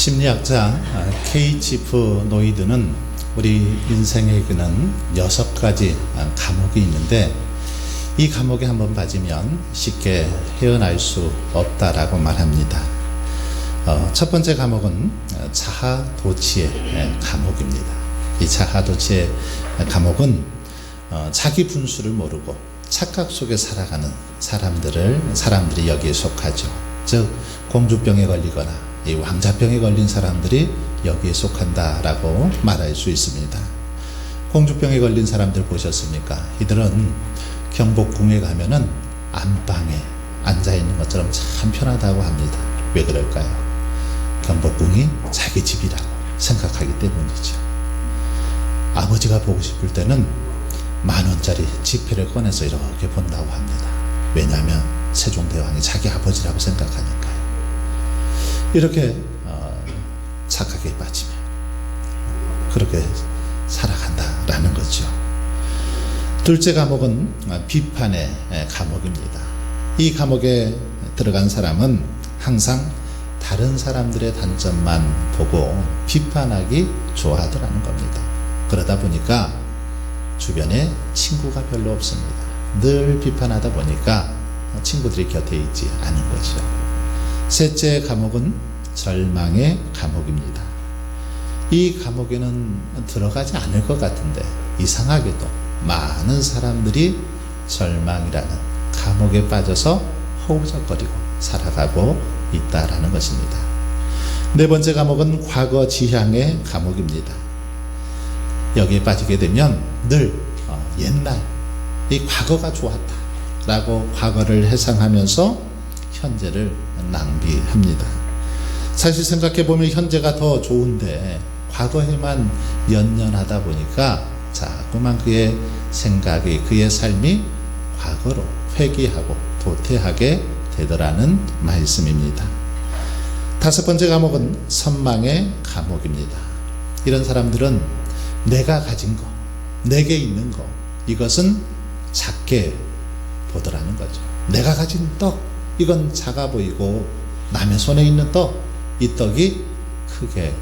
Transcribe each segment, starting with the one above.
심리학자 케이치프 노이드는 우리 인생에게는 6가지 감옥이 있는데 이 감옥에 한번 빠지면 쉽게 헤어날 수 없다라고 말합니다. 첫 번째 감옥은 자아도취의 감옥입니다. 이 자아도취의 감옥은 자기 분수를 모르고 착각 속에 살아가는 사람들이 여기에 속하죠. 즉 공주병에 걸리거나 이 왕자병에 걸린 사람들이 여기에 속한다라고 말할 수 있습니다. 공주병에 걸린 사람들 보셨습니까? 이들은 경복궁에 가면은 안방에 앉아 있는 것처럼 참 편하다고 합니다. 왜 그럴까요? 경복궁이 자기 집이라고 생각하기 때문이죠. 아버지가 보고 싶을 때는 10,000원짜리 지폐를 꺼내서 이렇게 본다고 합니다. 왜냐하면 세종대왕이 자기 아버지라고 생각하니까요. 이렇게 착각에 빠지면 그렇게 살아간다라는 거죠. 둘째 감옥은 비판의 감옥입니다. 이 감옥에 들어간 사람은 항상 다른 사람들의 단점만 보고 비판하기 좋아하더라는 겁니다. 그러다 보니까 주변에 친구가 별로 없습니다. 늘 비판하다 보니까 친구들이 곁에 있지 않은 거죠. 셋째 감옥은 절망의 감옥입니다. 이 감옥에는 들어가지 않을 것 같은데 이상하게도 많은 사람들이 절망이라는 감옥에 빠져서 허우적거리고 살아가고 있다라는 것입니다. 네 번째 감옥은 과거 지향의 감옥입니다. 여기에 빠지게 되면 늘 옛날 이 과거가 좋았다라고 과거를 회상하면서 현재를 낭비합니다. 사실 생각해 보면 현재가 더 좋은데 과거에만 연연하다 보니까 자꾸만 그의 생각이 그의 삶이 과거로 회귀하고 도태하게 되더라는 말씀입니다. 다섯 번째 감옥은 선망의 감옥입니다. 이런 사람들은 내가 가진 거, 내게 있는 거, 이것은 작게 보더라는 거죠. 내가 가진 떡, 이건 작아 보이고 남의 손에 있는 떡, 이 떡이 크게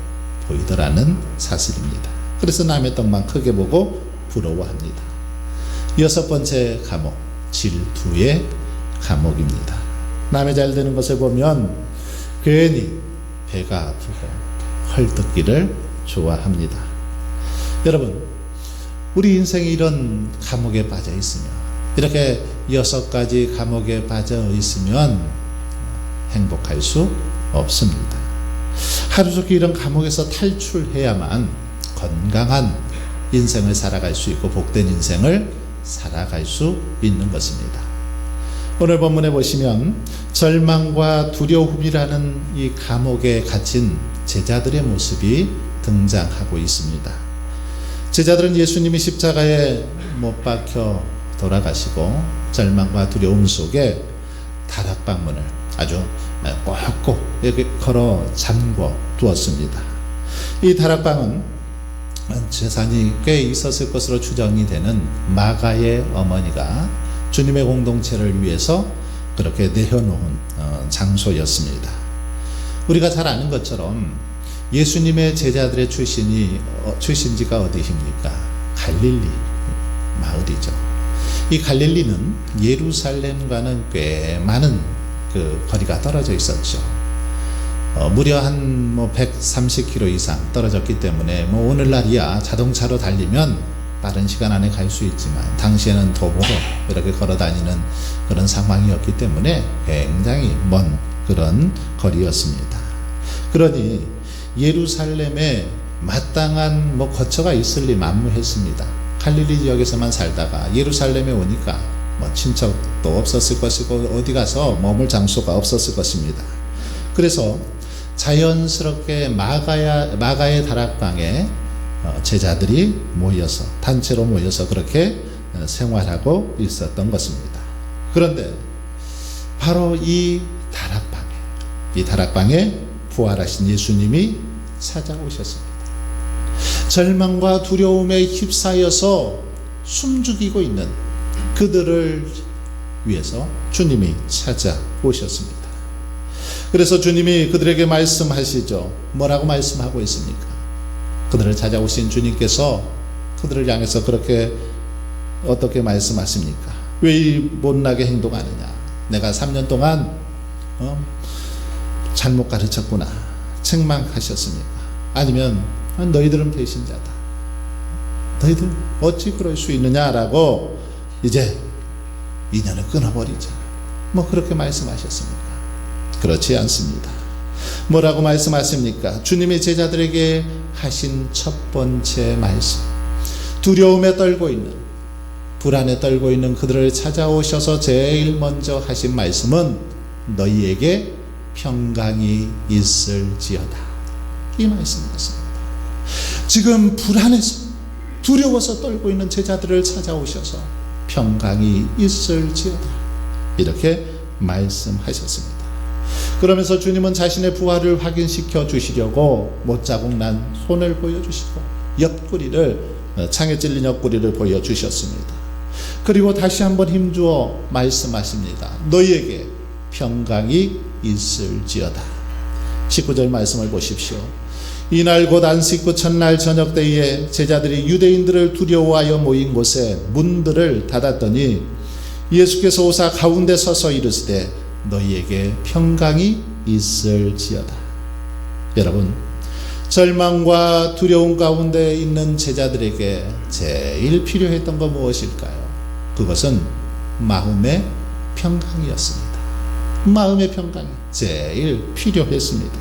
보이더라는 사실입니다. 그래서 남의 떡만 크게 보고 부러워합니다. 여섯 번째 감옥, 질투의 감옥입니다. 남의 잘 되는 것을 보면 괜히 배가 아프고 헐뜯기를 좋아합니다. 여러분, 우리 인생이 이런 감옥에 빠져 있으면, 이렇게 6가지 감옥에 빠져 있으면 행복할 수 없습니다. 하루 종일 이런 감옥에서 탈출해야만 건강한 인생을 살아갈 수 있고 복된 인생을 살아갈 수 있는 것입니다. 오늘 본문에 보시면 절망과 두려움이라는 이 감옥에 갇힌 제자들의 모습이 등장하고 있습니다. 제자들은 예수님이 십자가에 못 박혀 돌아가시고 절망과 두려움 속에 다락방문을 아주 꼭꼭 이렇게 걸어 잠궈 두었습니다. 이 다락방은 재산이 꽤 있었을 것으로 추정이 되는 마가의 어머니가 주님의 공동체를 위해서 그렇게 내어놓은 장소였습니다. 우리가 잘 아는 것처럼 예수님의 제자들의 출신지가 어디입니까? 갈릴리 마을이죠. 이 갈릴리는 예루살렘과는 꽤 많은 그 거리가 떨어져 있었죠. 무려 한 130km 이상 떨어졌기 때문에 오늘날이야 자동차로 달리면 빠른 시간 안에 갈 수 있지만 당시에는 도보로 이렇게 걸어 다니는 그런 상황이었기 때문에 굉장히 먼 그런 거리였습니다. 그러니 예루살렘에 마땅한 거처가 있을 리 만무했습니다. 갈릴리 지역에서만 살다가 예루살렘에 오니까 친척도 없었을 것이고 어디 가서 머물 장소가 없었을 것입니다. 그래서 자연스럽게 마가의 다락방에 제자들이 모여서 단체로 모여서 그렇게 생활하고 있었던 것입니다. 그런데 바로 이 다락방에 부활하신 예수님이 찾아오셨습니다. 절망과 두려움에 휩싸여서 숨죽이고 있는 그들을 위해서 주님이 찾아오셨습니다. 그래서 주님이 그들에게 말씀하시죠. 뭐라고 말씀하고 있습니까? 그들을 찾아오신 주님께서 그들을 향해서 그렇게 어떻게 말씀하십니까? 왜 이 못나게 행동하느냐? 내가 3년 동안 잘못 가르쳤구나 책망하셨습니까? 아니면 너희들은 배신자다, 너희들 어찌 그럴 수 있느냐라고 이제 인연을 끊어버리자, 뭐 그렇게 말씀하셨습니까? 그렇지 않습니다. 뭐라고 말씀하십니까? 주님이 제자들에게 하신 첫 번째 말씀, 두려움에 떨고 있는, 불안에 떨고 있는 그들을 찾아오셔서 제일 먼저 하신 말씀은 너희에게 평강이 있을지어다, 이 말씀이었습니다. 지금 불안해서 두려워서 떨고 있는 제자들을 찾아오셔서 평강이 있을지어다, 이렇게 말씀하셨습니다. 그러면서 주님은 자신의 부활을 확인시켜 주시려고 못자국 난 손을 보여주시고 창에 찔린 옆구리를 보여주셨습니다. 그리고 다시 한번 힘주어 말씀하십니다. 너희에게 평강이 있을지어다. 19절 말씀을 보십시오. 이날 곧 안식구 첫날 저녁 때에 제자들이 유대인들을 두려워하여 모인 곳에 문들을 닫았더니 예수께서 오사 가운데 서서 이르시되 너희에게 평강이 있을지어다. 여러분, 절망과 두려움 가운데 있는 제자들에게 제일 필요했던 건 무엇일까요? 그것은 마음의 평강이었습니다. 마음의 평강이 제일 필요했습니다.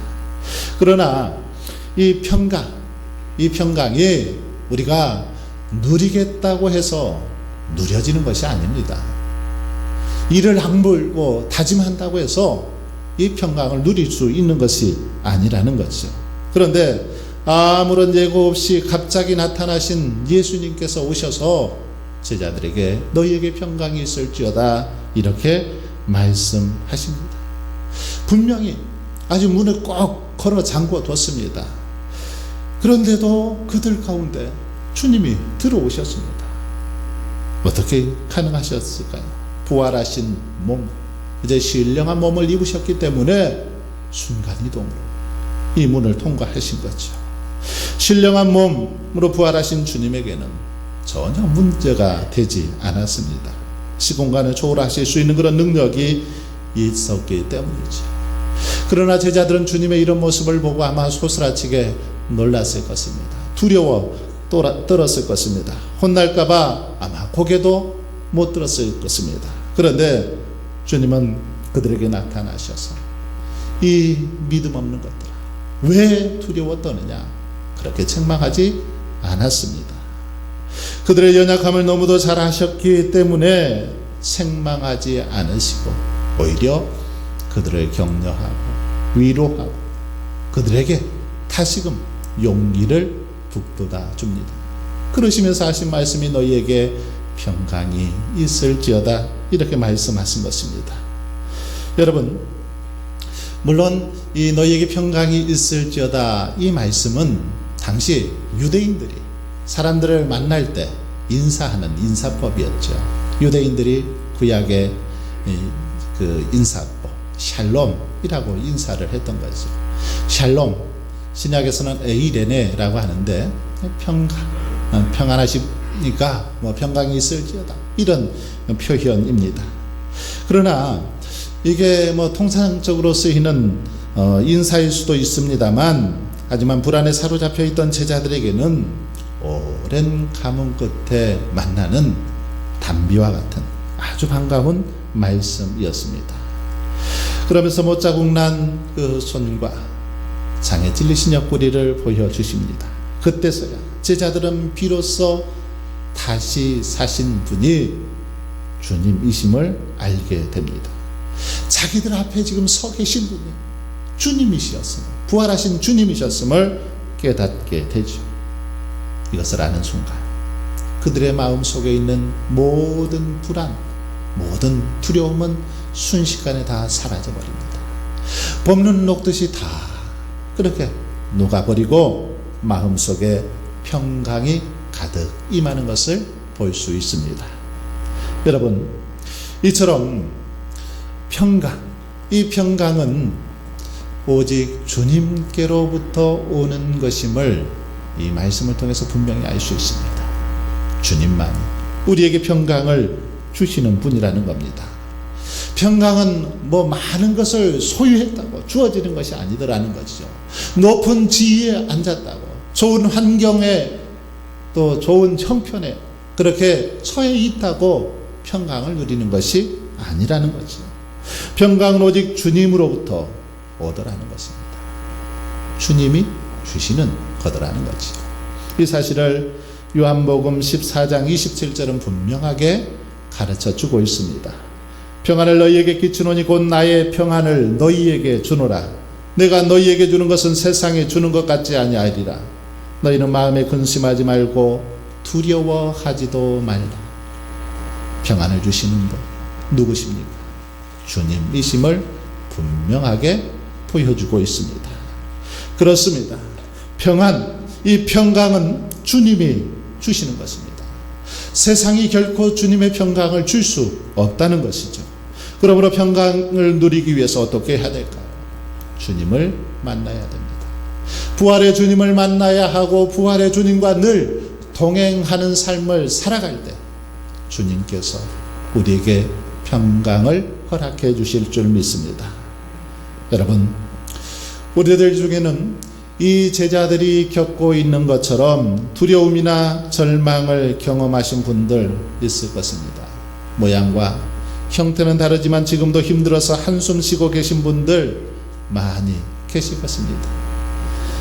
그러나 이 평강이 우리가 누리겠다고 해서 누려지는 것이 아닙니다. 이를 악물고 다짐한다고 해서 이 평강을 누릴 수 있는 것이 아니라는 거죠. 그런데 아무런 예고 없이 갑자기 나타나신 예수님께서 오셔서 제자들에게 너희에게 평강이 있을지어다, 이렇게 말씀하십니다. 분명히 아주 문을 꼭 걸어 잠궈 뒀습니다. 그런데도 그들 가운데 주님이 들어오셨습니다. 어떻게 가능하셨을까요? 부활하신 몸, 이제 신령한 몸을 입으셨기 때문에 순간이동으로 이 문을 통과하신 거죠. 신령한 몸으로 부활하신 주님에게는 전혀 문제가 되지 않았습니다. 시공간을 초월하실 수 있는 그런 능력이 있었기 때문이죠. 그러나 제자들은 주님의 이런 모습을 보고 아마 소스라치게 놀랐을 것입니다. 두려워 떨었을 것입니다. 혼날까봐 아마 고개도 못 들었을 것입니다. 그런데 주님은 그들에게 나타나셔서 이 믿음 없는 것들아, 왜 두려워 떠느냐, 그렇게 책망하지 않았습니다. 그들의 연약함을 너무도 잘 아셨기 때문에 책망하지 않으시고 오히려 그들을 격려하고 위로하고 그들에게 다시금 용기를 북돋아 줍니다. 그러시면서 하신 말씀이 너희에게 평강이 있을지어다, 이렇게 말씀하신 것입니다. 여러분, 물론 이 너희에게 평강이 있을지어다, 이 말씀은 당시 유대인들이 사람들을 만날 때 인사하는 인사법이었죠. 유대인들이 구약의 그 인사법 샬롬이라고 인사를 했던 거죠. 샬롬, 신약에서는 에이레네라고 하는데 평안하시니까 뭐 평강이 있을지어다, 이런 표현입니다. 그러나 이게 뭐 통상적으로 쓰이는 인사일 수도 있습니다만, 하지만 불안에 사로잡혀 있던 제자들에게는 오랜 가뭄 끝에 만나는 단비와 같은 아주 반가운 말씀이었습니다. 그러면서 못자국 난 그 손과 장에 찔리신 옆구리를 보여주십니다. 그때서야 제자들은 비로소 다시 사신 분이 주님이심을 알게 됩니다. 자기들 앞에 지금 서 계신 분이 주님이셨음을, 부활하신 주님이셨음을 깨닫게 되죠. 이것을 아는 순간 그들의 마음 속에 있는 모든 불안, 모든 두려움은 순식간에 다 사라져버립니다. 봄눈 녹듯이 다 그렇게 녹아버리고 마음속에 평강이 가득 임하는 것을 볼 수 있습니다. 여러분, 이처럼 평강, 이 평강은 오직 주님께로부터 오는 것임을 이 말씀을 통해서 분명히 알 수 있습니다. 주님만 우리에게 평강을 주시는 분이라는 겁니다. 평강은 뭐 많은 것을 소유했다고 주어지는 것이 아니더라는 것이죠. 높은 지위에 앉았다고, 좋은 환경에 또 좋은 형편에 그렇게 처해 있다고 평강을 누리는 것이 아니라는 거죠. 평강은 오직 주님으로부터 오더라는 것입니다. 주님이 주시는 거더라는 거죠. 이 사실을 요한복음 14장 27절은 분명하게 가르쳐 주고 있습니다. 평안을 너희에게 끼치노니 곧 나의 평안을 너희에게 주노라. 내가 너희에게 주는 것은 세상에 주는 것 같지 아니하리라. 너희는 마음에 근심하지 말고 두려워하지도 말라. 평안을 주시는 분 누구십니까? 주님이심을 분명하게 보여주고 있습니다. 그렇습니다. 평안, 이 평강은 주님이 주시는 것입니다. 세상이 결코 주님의 평강을 줄 수 없다는 것이죠. 그러므로 평강을 누리기 위해서 어떻게 해야 될까요? 주님을 만나야 됩니다. 부활의 주님을 만나야 하고 부활의 주님과 늘 동행하는 삶을 살아갈 때 주님께서 우리에게 평강을 허락해 주실 줄 믿습니다. 여러분, 우리들 중에는 이 제자들이 겪고 있는 것처럼 두려움이나 절망을 경험하신 분들 있을 것입니다. 모양과 형태는 다르지만 지금도 힘들어서 한숨 쉬고 계신 분들 많이 계실 것입니다.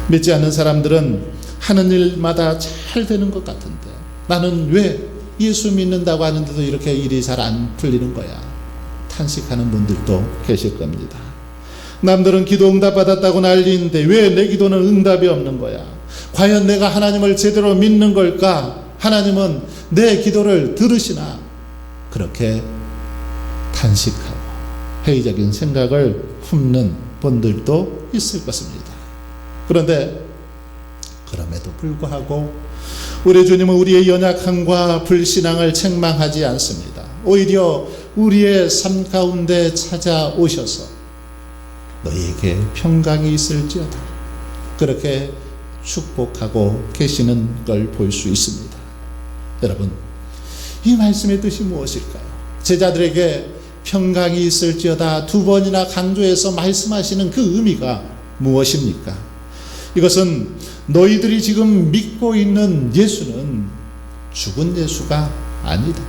믿지 않는 사람들은 하는 일마다 잘 되는 것 같은데 나는 왜 예수 믿는다고 하는데도 이렇게 일이 잘 안 풀리는 거야? 탄식하는 분들도 계실 겁니다. 남들은 기도 응답 받았다고 난리인데 왜 내 기도는 응답이 없는 거야? 과연 내가 하나님을 제대로 믿는 걸까? 하나님은 내 기도를 들으시나? 그렇게 탄식하고 회의적인 생각을 품는 분들도 있을 것입니다. 그런데 그럼에도 불구하고 우리 주님은 우리의 연약함과 불신앙을 책망하지 않습니다. 오히려 우리의 삶 가운데 찾아오셔서 너희에게 평강이 있을지어다 그렇게 축복하고 계시는 걸 볼 수 있습니다. 여러분, 이 말씀의 뜻이 무엇일까요? 제자들에게 평강이 있을지어다 두 번이나 강조해서 말씀하시는 그 의미가 무엇입니까? 이것은 너희들이 지금 믿고 있는 예수는 죽은 예수가 아니다.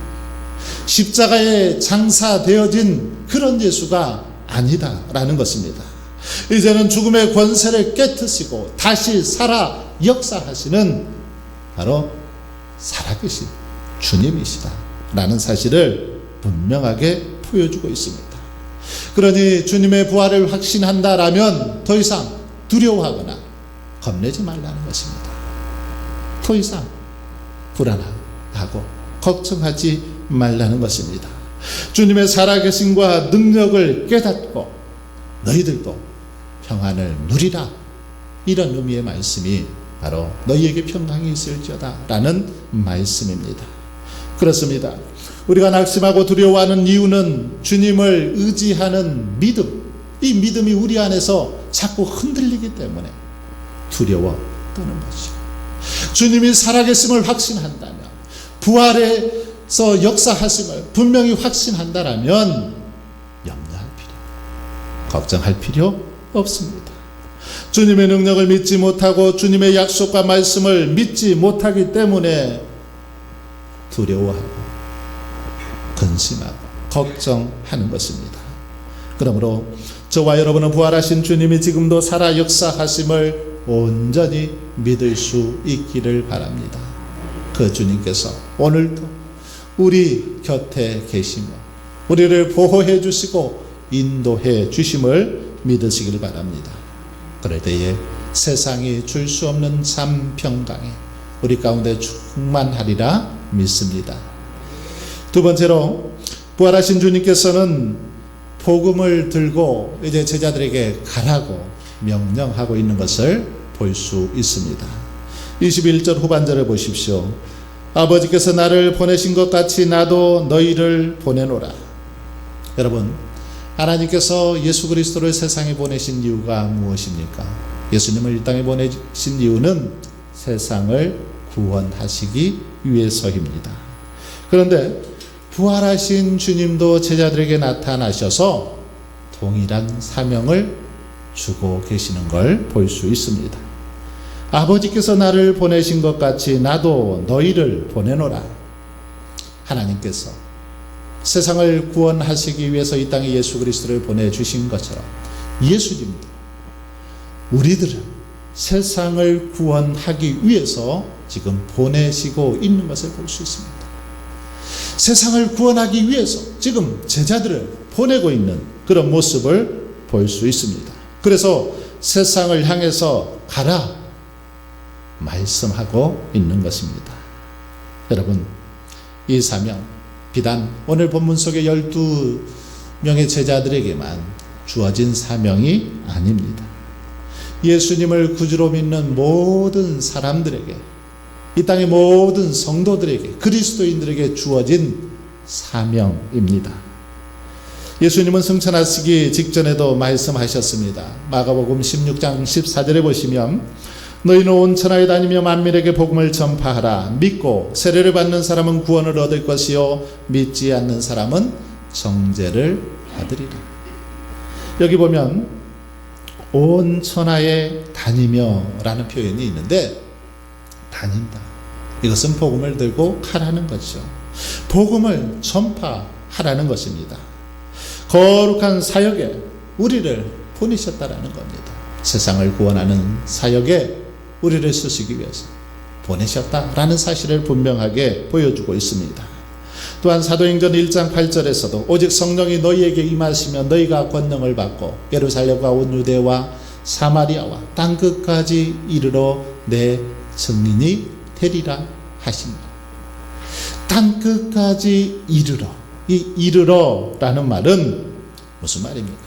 십자가에 장사되어진 그런 예수가 아니다라는 것입니다. 이제는 죽음의 권세를 깨트시고 다시 살아 역사하시는 바로 살아계신 주님이시다라는 사실을 분명하게 보여주고 있습니다. 그러니 주님의 부활을 확신한다라면 더 이상 두려워하거나 겁내지 말라는 것입니다. 더 이상 불안하고 걱정하지 말라는 것입니다. 주님의 살아계심과 능력을 깨닫고 너희들도 평안을 누리라, 이런 의미의 말씀이 바로 너희에게 평강이 있을지어다 라는 말씀입니다. 그렇습니다. 우리가 낙심하고 두려워하는 이유는 주님을 의지하는 믿음, 이 믿음이 우리 안에서 자꾸 흔들리기 때문에 두려워 떠는 것이죠. 주님이 살아계심을 확신한다면, 부활에서 역사하심을 분명히 확신한다면 염려할 필요, 걱정할 필요 없습니다. 주님의 능력을 믿지 못하고 주님의 약속과 말씀을 믿지 못하기 때문에 두려워하고 근심하고 걱정하는 것입니다. 그러므로 저와 여러분은 부활하신 주님이 지금도 살아 역사하심을 온전히 믿을 수 있기를 바랍니다. 그 주님께서 오늘도 우리 곁에 계시며 우리를 보호해 주시고 인도해 주심을 믿으시길 바랍니다. 그럴 때에 세상이 줄 수 없는 참 평강이 우리 가운데 충만하리라 믿습니다. 두 번째로, 부활하신 주님께서는 복음을 들고 이제 제자들에게 가라고 명령하고 있는 것을 볼 수 있습니다. 21절 후반절을 보십시오. 아버지께서 나를 보내신 것 같이 나도 너희를 보내노라. 여러분, 하나님께서 예수 그리스도를 세상에 보내신 이유가 무엇입니까? 예수님을 이 땅에 보내신 이유는 세상을 구원하시기 위해서입니다. 그런데 부활하신 주님도 제자들에게 나타나셔서 동일한 사명을 주고 계시는 걸 볼 수 있습니다. 아버지께서 나를 보내신 것 같이 나도 너희를 보내노라. 하나님께서 세상을 구원하시기 위해서 이 땅에 예수 그리스도를 보내주신 것처럼 예수님도 우리들을 세상을 구원하기 위해서 지금 보내시고 있는 것을 볼 수 있습니다. 세상을 구원하기 위해서 지금 제자들을 보내고 있는 그런 모습을 볼 수 있습니다. 그래서 세상을 향해서 가라 말씀하고 있는 것입니다. 여러분, 이 사명 비단 오늘 본문 속의 12명의 제자들에게만 주어진 사명이 아닙니다. 예수님을 구주로 믿는 모든 사람들에게, 이 땅의 모든 성도들에게, 그리스도인들에게 주어진 사명입니다. 예수님은 승천하시기 직전에도 말씀하셨습니다. 마가복음 16장 14절에 보시면 너희는 온 천하에 다니며 만민에게 복음을 전파하라. 믿고 세례를 받는 사람은 구원을 얻을 것이요 믿지 않는 사람은 정죄를 받으리라. 여기 보면 온 천하에 다니며 라는 표현이 있는데, 다닌다, 이것은 복음을 들고 가라는 것이죠. 복음을 전파하라는 것입니다. 거룩한 사역에 우리를 보내셨다라는 겁니다. 세상을 구원하는 사역에 우리를 쓰시기 위해서 보내셨다라는 사실을 분명하게 보여주고 있습니다. 또한 사도행전 1장 8절에서도 오직 성령이 너희에게 임하시면 너희가 권능을 받고 예루살렘과 온 유대와 사마리아와 땅끝까지 이르러 내 증인이 되리라 하십니다. 땅끝까지 이르러, 이 이르러라는 말은 무슨 말입니까?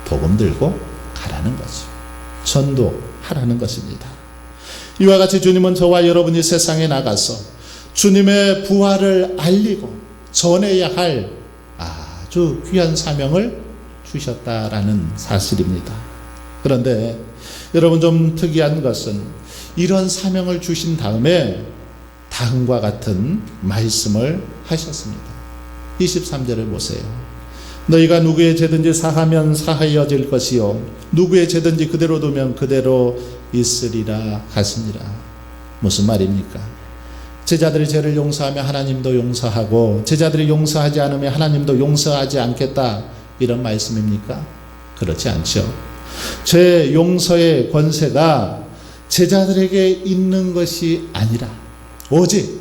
복음 들고 가라는 거죠. 전도하라는 것입니다. 이와 같이 주님은 저와 여러분이 세상에 나가서 주님의 부활을 알리고 전해야 할 아주 귀한 사명을 주셨다라는 사실입니다. 그런데 여러분, 좀 특이한 것은 이런 사명을 주신 다음에 다음과 같은 말씀을 하셨습니다. 23절을 보세요. 너희가 누구의 죄든지 사하면 사하여질 것이요 누구의 죄든지 그대로 두면 그대로 있으리라 하시니라. 무슨 말입니까? 제자들이 죄를 용서하면 하나님도 용서하고 제자들이 용서하지 않으면 하나님도 용서하지 않겠다, 이런 말씀입니까? 그렇지 않죠. 죄 용서의 권세가 제자들에게 있는 것이 아니라 오직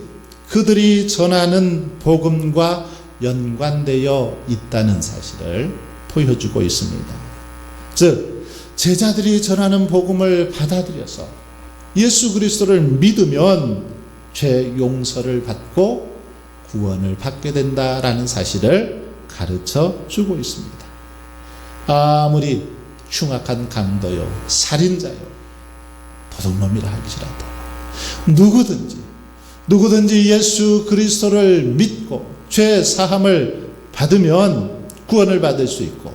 그들이 전하는 복음과 연관되어 있다는 사실을 보여주고 있습니다. 즉 제자들이 전하는 복음을 받아들여서 예수 그리스도를 믿으면 죄 용서를 받고 구원을 받게 된다라는 사실을 가르쳐 주고 있습니다. 아무리 흉악한 강도요, 살인자요, 도둑놈이라 할지라도 누구든지 예수 그리스도를 믿고 죄 사함을 받으면 구원을 받을 수 있고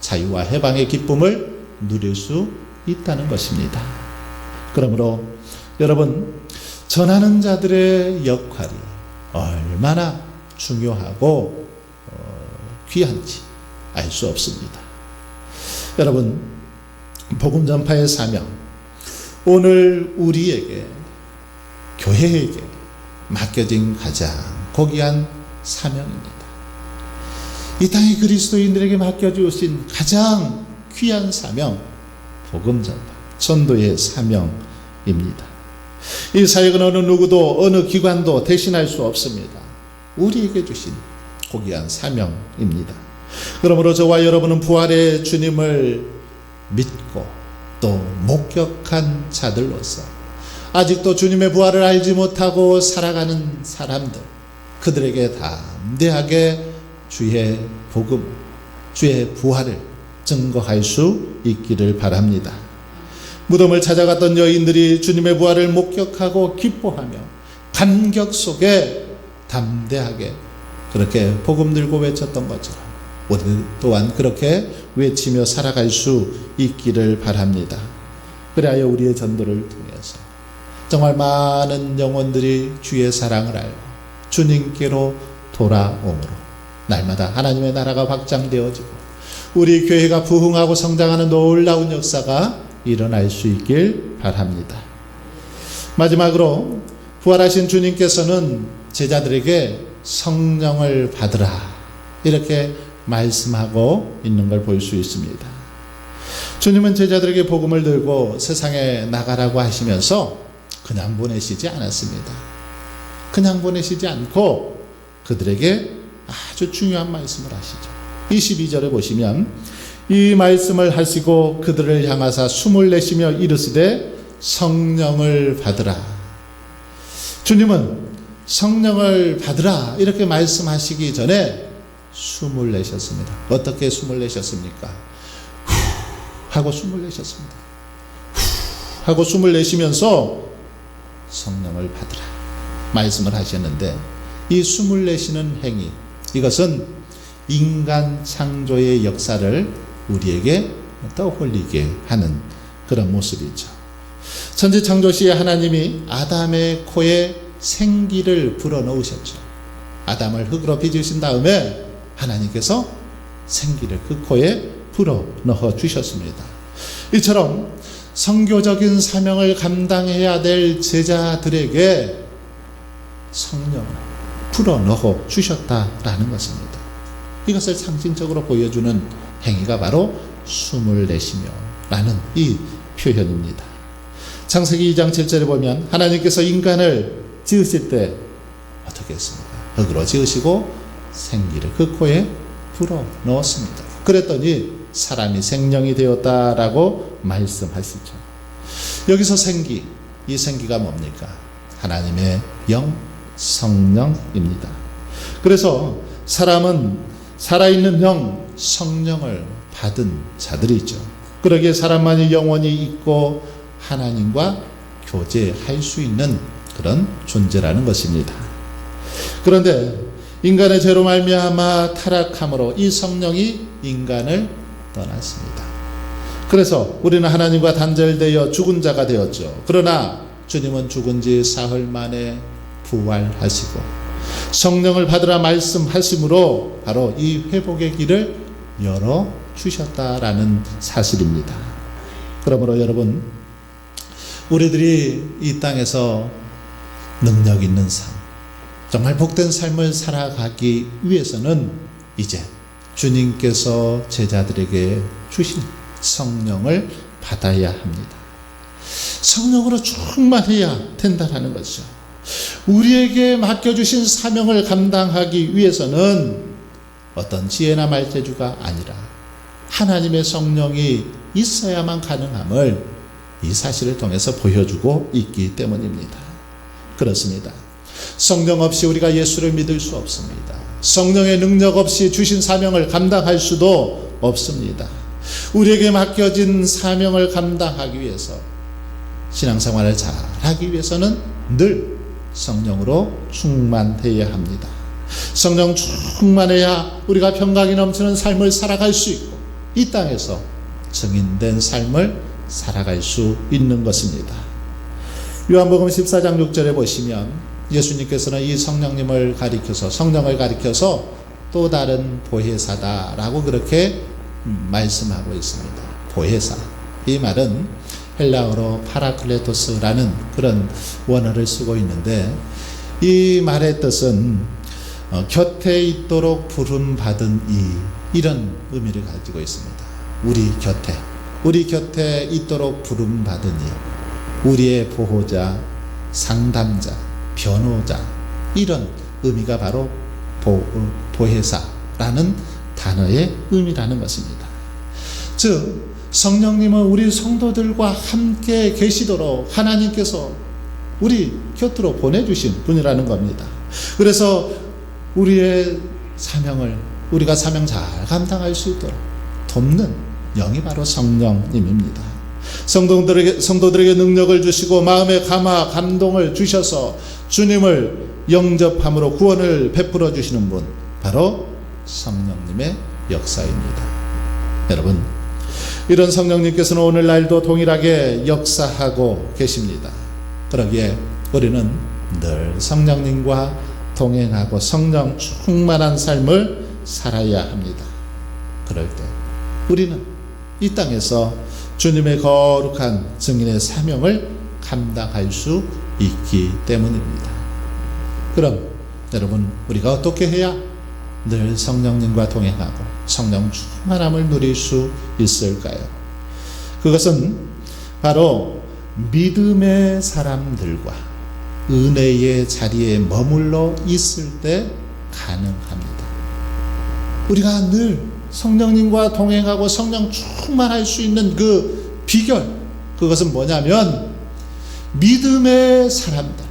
자유와 해방의 기쁨을 누릴 수 있다는 것입니다. 그러므로 여러분, 전하는 자들의 역할이 얼마나 중요하고 귀한지 알 수 없습니다. 여러분, 복음 전파의 사명, 오늘 우리에게, 교회에게 맡겨진 가장 고귀한 사명입니다. 이 땅의 그리스도인들에게 맡겨주신 가장 귀한 사명, 복음 전파, 전도의 사명입니다. 이 사역은 어느 누구도 어느 기관도 대신할 수 없습니다. 우리에게 주신 고귀한 사명입니다. 그러므로 저와 여러분은 부활의 주님을 믿고 또 목격한 자들로서 아직도 주님의 부활을 알지 못하고 살아가는 사람들, 그들에게 담대하게 주의 복음, 주의 부활을 증거할 수 있기를 바랍니다. 무덤을 찾아갔던 여인들이 주님의 부활을 목격하고 기뻐하며 감격 속에 담대하게 그렇게 복음 들고 외쳤던 것처럼 우리 또한 그렇게 외치며 살아갈 수 있기를 바랍니다. 그래야 우리의 전도를 통해서 정말 많은 영혼들이 주의 사랑을 알고 주님께로 돌아오므로 날마다 하나님의 나라가 확장되어지고 우리 교회가 부흥하고 성장하는 놀라운 역사가 일어날 수 있길 바랍니다. 마지막으로 부활하신 주님께서는 제자들에게 성령을 받으라 이렇게 말씀하고 있는 걸 볼 수 있습니다. 주님은 제자들에게 복음을 들고 세상에 나가라고 하시면서 그냥 보내시지 않았습니다. 그냥 보내시지 않고 그들에게 아주 중요한 말씀을 하시죠. 22절에 보시면 이 말씀을 하시고 그들을 향하사 숨을 내쉬며 이르시되 성령을 받으라. 주님은 성령을 받으라 이렇게 말씀하시기 전에 숨을 내셨습니다. 어떻게 숨을 내셨습니까? 후 하고 숨을 내셨습니다. 후 하고 숨을 내쉬면서 성령을 받으라 말씀을 하셨는데 이 숨을 내쉬는 행위, 이것은 인간 창조의 역사를 우리에게 떠올리게 하는 그런 모습이죠. 천지 창조 시에 하나님이 아담의 코에 생기를 불어넣으셨죠. 아담을 흙으로 빚으신 다음에 하나님께서 생기를 그 코에 불어넣어 주셨습니다. 이처럼 선교적인 사명을 감당해야 될 제자들에게 성령을 불어넣어 주셨다라는 것입니다. 이것을 상징적으로 보여주는 행위가 바로 숨을 내쉬며 라는 이 표현입니다. 창세기 2장 7절에 보면 하나님께서 인간을 지으실 때 어떻게 했습니까? 흙으로 지으시고 생기를 그 코에 불어 넣었습니다. 그랬더니 사람이 생명이 되었다라고 말씀하시죠. 여기서 생기, 이 생기가 뭡니까? 하나님의 영, 성령입니다. 그래서 사람은 살아있는 영, 성령을 받은 자들이죠. 그러기에 사람만이 영원히 있고 하나님과 교제할 수 있는 그런 존재라는 것입니다. 그런데 인간의 죄로 말미암아 타락함으로 이 성령이 인간을 떠났습니다. 그래서 우리는 하나님과 단절되어 죽은 자가 되었죠. 그러나 주님은 죽은 지 사흘 만에 부활하시고 성령을 받으라 말씀하심으로 바로 이 회복의 길을 열어주셨다라는 사실입니다. 그러므로 여러분, 우리들이 이 땅에서 능력 있는 삶, 정말 복된 삶을 살아가기 위해서는 이제 주님께서 제자들에게 주신 성령을 받아야 합니다. 성령으로 충만해야 된다는 것이죠. 우리에게 맡겨주신 사명을 감당하기 위해서는 어떤 지혜나 말재주가 아니라 하나님의 성령이 있어야만 가능함을 이 사실을 통해서 보여주고 있기 때문입니다. 그렇습니다. 성령 없이 우리가 예수를 믿을 수 없습니다. 성령의 능력 없이 주신 사명을 감당할 수도 없습니다. 우리에게 맡겨진 사명을 감당하기 위해서, 신앙생활을 잘하기 위해서는 늘 성령으로 충만해야 합니다. 성령 충만해야 우리가 평강이 넘치는 삶을 살아갈 수 있고 이 땅에서 증인된 삶을 살아갈 수 있는 것입니다. 요한복음 14장 6절에 보시면 예수님께서는 이 성령님을 가리켜서, 성령을 가리켜서 또 다른 보혜사다라고 그렇게 말씀하고 있습니다. 보혜사, 이 말은 헬라어로 파라클레토스라는 그런 원어를 쓰고 있는데, 이 말의 뜻은 곁에 있도록 부름받은 이런 의미를 가지고 있습니다. 우리 곁에 있도록 부름받은 이, 우리의 보호자, 상담자, 변호자, 이런 의미가 바로 보혜사라는 단어의 의미라는 것입니다. 즉 성령님은 우리 성도들과 함께 계시도록 하나님께서 우리 곁으로 보내주신 분이라는 겁니다. 그래서 우리의 사명을, 우리가 사명 잘 감당할 수 있도록 돕는 영이 바로 성령님입니다. 성도들에게 능력을 주시고 마음의 감동을 주셔서 주님을 영접함으로 구원을 베풀어 주시는 분, 바로 성령님의 역사입니다. 여러분, 이런 성령님께서는 오늘날도 동일하게 역사하고 계십니다. 그러기에 우리는 늘 성령님과 동행하고 성령 충만한 삶을 살아야 합니다. 그럴 때 우리는 이 땅에서 주님의 거룩한 증인의 사명을 감당할 수 있기 때문입니다. 그럼 여러분, 우리가 어떻게 해야 늘 성령님과 동행하고 성령 충만함을 누릴 수 있을까요? 그것은 바로 믿음의 사람들과 은혜의 자리에 머물러 있을 때 가능합니다. 우리가 늘 성령님과 동행하고 성령 충만할 수 있는 그 비결, 그것은 뭐냐면 믿음의 사람들,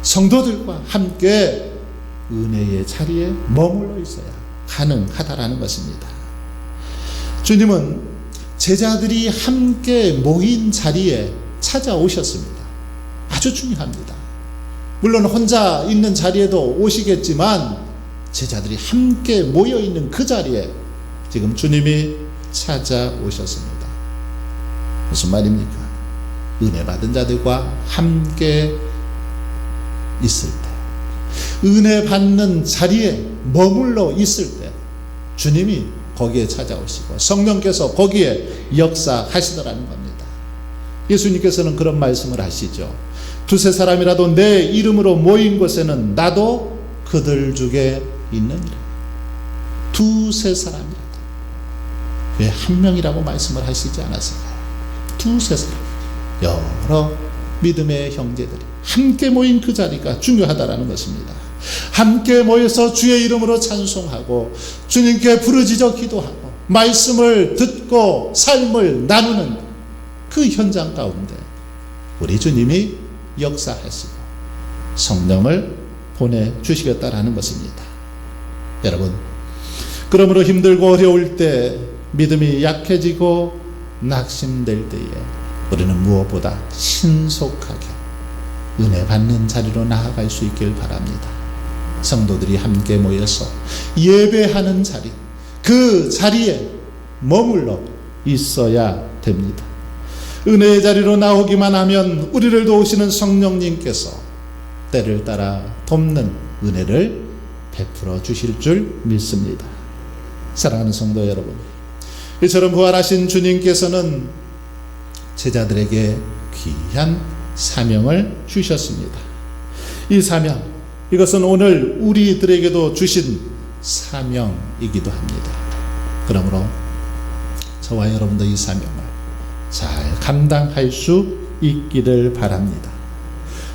성도들과 함께 은혜의 자리에 머물러 있어야 가능하다라는 것입니다. 주님은 제자들이 함께 모인 자리에 찾아오셨습니다. 아주 중요합니다. 물론 혼자 있는 자리에도 오시겠지만 제자들이 함께 모여 있는 그 자리에 지금 주님이 찾아오셨습니다. 무슨 말입니까? 은혜 받은 자들과 함께 있을 때, 은혜 받는 자리에 머물러 있을 때 주님이 거기에 찾아오시고 성령께서 거기에 역사하시더라는 겁니다. 예수님께서는 그런 말씀을 하시죠. 두세 사람이라도 내 이름으로 모인 곳에는 나도 그들 중에 있느니라. 두세 사람이라도. 왜 한 명이라고 말씀을 하시지 않았을까요? 두세 사람, 여러 믿음의 형제들이 함께 모인 그 자리가 중요하다라는 것입니다. 함께 모여서 주의 이름으로 찬송하고 주님께 부르짖어 기도하고 말씀을 듣고 삶을 나누는 그 현장 가운데 우리 주님이 역사하시고 성령을 보내주시겠다라는 것입니다. 여러분, 그러므로 힘들고 어려울 때, 믿음이 약해지고 낙심될 때에 우리는 무엇보다 신속하게 은혜 받는 자리로 나아갈 수 있길 바랍니다. 성도들이 함께 모여서 예배하는 자리, 그 자리에 머물러 있어야 됩니다. 은혜의 자리로 나오기만 하면 우리를 도우시는 성령님께서 때를 따라 돕는 은혜를 베풀어 주실 줄 믿습니다. 사랑하는 성도 여러분, 이처럼 부활하신 주님께서는 제자들에게 귀한 사명을 주셨습니다. 이 사명, 이것은 오늘 우리들에게도 주신 사명이기도 합니다. 그러므로 저와 여러분도 이 사명을 잘 감당할 수 있기를 바랍니다.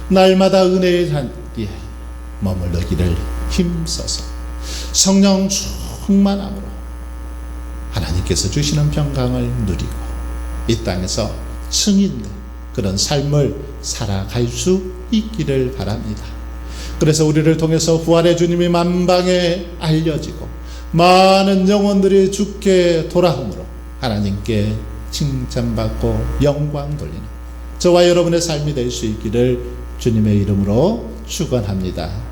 날마다 은혜의 자리에 머물러기를 힘써서 성령 충만함으로 하나님께서 주시는 평강을 누리고 이 땅에서 승인된 그런 삶을 살아갈 수 있기를 바랍니다. 그래서 우리를 통해서 부활의 주님이 만방에 알려지고 많은 영혼들이 주께 돌아옴으로 하나님께 칭찬받고 영광 돌리는 저와 여러분의 삶이 될 수 있기를 주님의 이름으로 축원합니다.